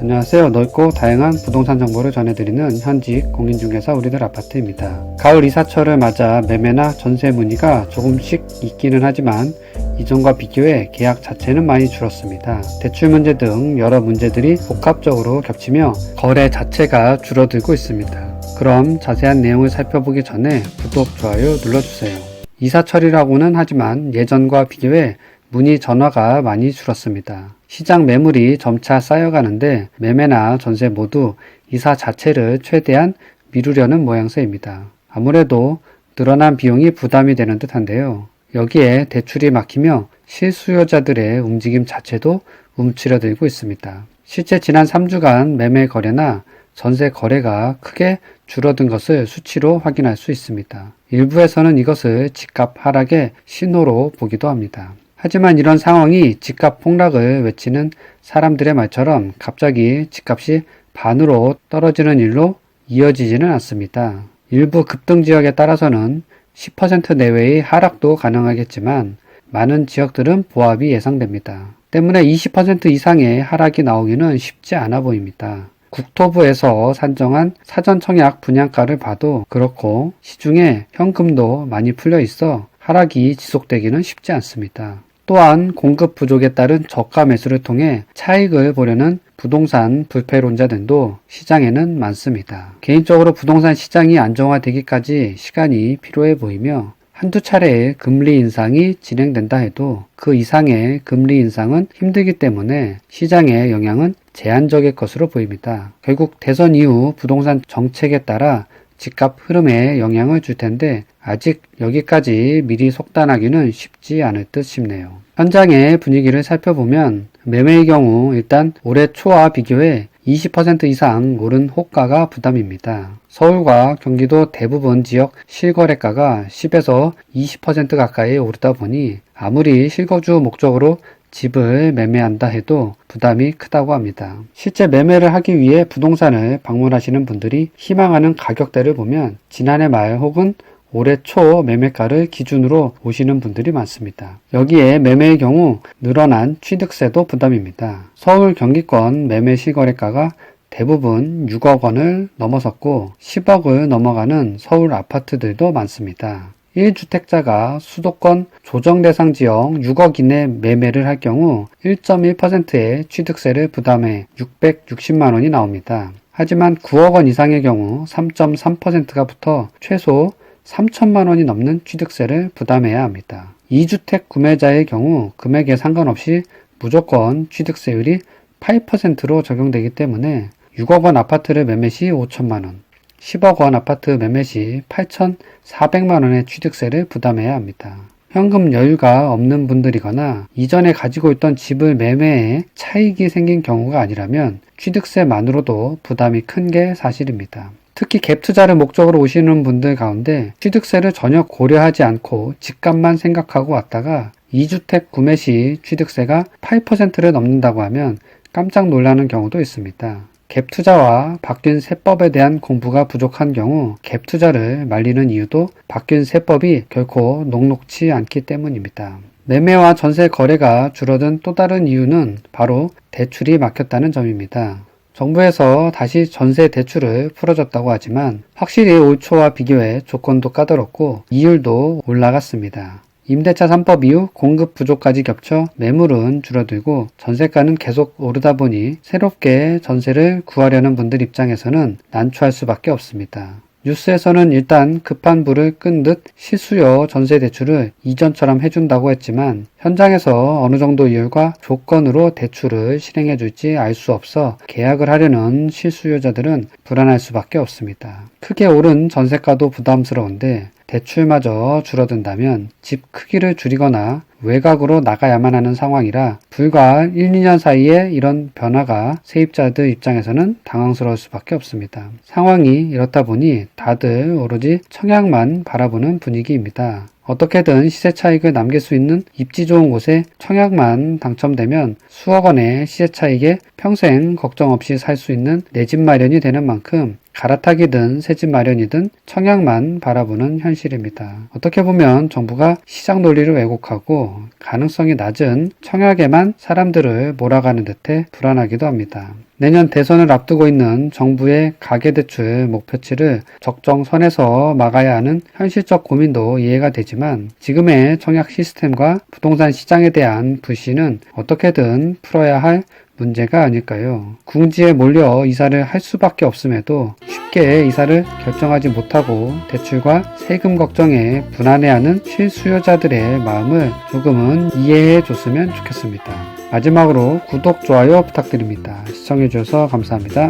안녕하세요. 넓고 다양한 부동산 정보를 전해드리는 현직 공인중개사 우리들 아파트입니다. 가을 이사철을 맞아 매매나 전세 문의가 조금씩 있기는 하지만 이전과 비교해 계약 자체는 많이 줄었습니다. 대출 문제 등 여러 문제들이 복합적으로 겹치며 거래 자체가 줄어들고 있습니다. 그럼 자세한 내용을 살펴보기 전에 구독, 좋아요 눌러주세요. 이사철이라고는 하지만 예전과 비교해 문의 전화가 많이 줄었습니다. 시장 매물이 점차 쌓여가는데 매매나 전세 모두 이사 자체를 최대한 미루려는 모양새입니다. 아무래도 늘어난 비용이 부담이 되는 듯한데요. 여기에 대출이 막히며 실수요자들의 움직임 자체도 움츠러들고 있습니다. 실제 지난 3주간 매매 거래나 전세 거래가 크게 줄어든 것을 수치로 확인할 수 있습니다. 일부에서는 이것을 집값 하락의 신호로 보기도 합니다. 하지만 이런 상황이 집값 폭락을 외치는 사람들의 말처럼 갑자기 집값이 반으로 떨어지는 일로 이어지지는 않습니다. 일부 급등 지역에 따라서는 10% 내외의 하락도 가능하겠지만 많은 지역들은 보합이 예상됩니다. 때문에 20% 이상의 하락이 나오기는 쉽지 않아 보입니다. 국토부에서 산정한 사전 청약 분양가를 봐도 그렇고 시중에 현금도 많이 풀려 있어 하락이 지속되기는 쉽지 않습니다. 또한 공급 부족에 따른 저가 매수를 통해 차익을 보려는 부동산 불패론자들도 시장에는 많습니다. 개인적으로 부동산 시장이 안정화되기까지 시간이 필요해 보이며 한두 차례의 금리 인상이 진행된다 해도 그 이상의 금리 인상은 힘들기 때문에 시장의 영향은 제한적일 것으로 보입니다. 결국 대선 이후 부동산 정책에 따라 집값 흐름에 영향을 줄 텐데 아직 여기까지 미리 속단하기는 쉽지 않을 듯 싶네요. 현장의 분위기를 살펴보면 매매의 경우 일단 올해 초와 비교해 20% 이상 오른 호가가 부담입니다. 서울과 경기도 대부분 지역 실거래가가 10에서 20% 가까이 오르다 보니 아무리 실거주 목적으로 집을 매매한다 해도 부담이 크다고 합니다. 실제 매매를 하기 위해 부동산을 방문하시는 분들이 희망하는 가격대를 보면 지난해 말 혹은 올해 초 매매가를 기준으로 오시는 분들이 많습니다. 여기에 매매의 경우 늘어난 취득세도 부담입니다. 서울 경기권 매매 실거래가가 대부분 6억 원을 넘어섰고 10억을 넘어가는 서울 아파트들도 많습니다. 1주택자가 수도권 조정 대상 지역 6억 이내 매매를 할 경우 1.1%의 취득세를 부담해 660만 원이 나옵니다. 하지만 9억 원 이상의 경우 3.3%가 붙어 최소 3천만 원이 넘는 취득세를 부담해야 합니다. 2주택 구매자의 경우 금액에 상관없이 무조건 취득세율이 8%로 적용되기 때문에 6억 원 아파트를 매매 시 5천만 원, 10억 원 아파트 매매 시 8,400만 원의 취득세를 부담해야 합니다. 현금 여유가 없는 분들이거나 이전에 가지고 있던 집을 매매해 차익이 생긴 경우가 아니라면 취득세만으로도 부담이 큰 게 사실입니다. 특히 갭 투자를 목적으로 오시는 분들 가운데 취득세를 전혀 고려하지 않고 집값만 생각하고 왔다가 2주택 구매 시 취득세가 8%를 넘는다고 하면 깜짝 놀라는 경우도 있습니다. 갭 투자와 바뀐 세법에 대한 공부가 부족한 경우 갭 투자를 말리는 이유도 바뀐 세법이 결코 녹록치 않기 때문입니다. 매매와 전세 거래가 줄어든 또 다른 이유는 바로 대출이 막혔다는 점입니다. 정부에서 다시 전세 대출을 풀어줬다고 하지만 확실히 올 초와 비교해 조건도 까다롭고 이율도 올라갔습니다. 임대차 3법 이후 공급 부족까지 겹쳐 매물은 줄어들고 전세가는 계속 오르다 보니 새롭게 전세를 구하려는 분들 입장에서는 난처할 수밖에 없습니다. 뉴스에서는 일단 급한 불을 끈 듯 실수요 전세 대출을 이전처럼 해준다고 했지만 현장에서 어느 정도 이율과 조건으로 대출을 실행해 줄지 알 수 없어 계약을 하려는 실수요자들은 불안할 수밖에 없습니다. 크게 오른 전세가도 부담스러운데 대출마저 줄어든다면 집 크기를 줄이거나 외곽으로 나가야만 하는 상황이라 불과 1, 2년 사이에 이런 변화가 세입자들 입장에서는 당황스러울 수밖에 없습니다. 상황이 이렇다 보니 다들 오로지 청약만 바라보는 분위기입니다. 어떻게든 시세 차익을 남길 수 있는 입지 좋은 곳에 청약만 당첨되면 수억 원의 시세 차익에 평생 걱정 없이 살 수 있는 내 집 마련이 되는 만큼 갈아타기든 새집 마련이든 청약만 바라보는 현실입니다. 어떻게 보면 정부가 시장 논리를 왜곡하고 가능성이 낮은 청약에만 사람들을 몰아가는 듯해 불안하기도 합니다. 내년 대선을 앞두고 있는 정부의 가계대출 목표치를 적정선에서 막아야 하는 현실적 고민도 이해가 되지만 지금의 청약 시스템과 부동산 시장에 대한 불신은 어떻게든 풀어야 할 문제가 아닐까요? 궁지에 몰려 이사를 할 수밖에 없음에도 쉽게 이사를 결정하지 못하고 대출과 세금 걱정에 불안해하는 실수요자들의 마음을 조금은 이해해 줬으면 좋겠습니다. 마지막으로 구독, 좋아요 부탁드립니다. 시청해주셔서 감사합니다.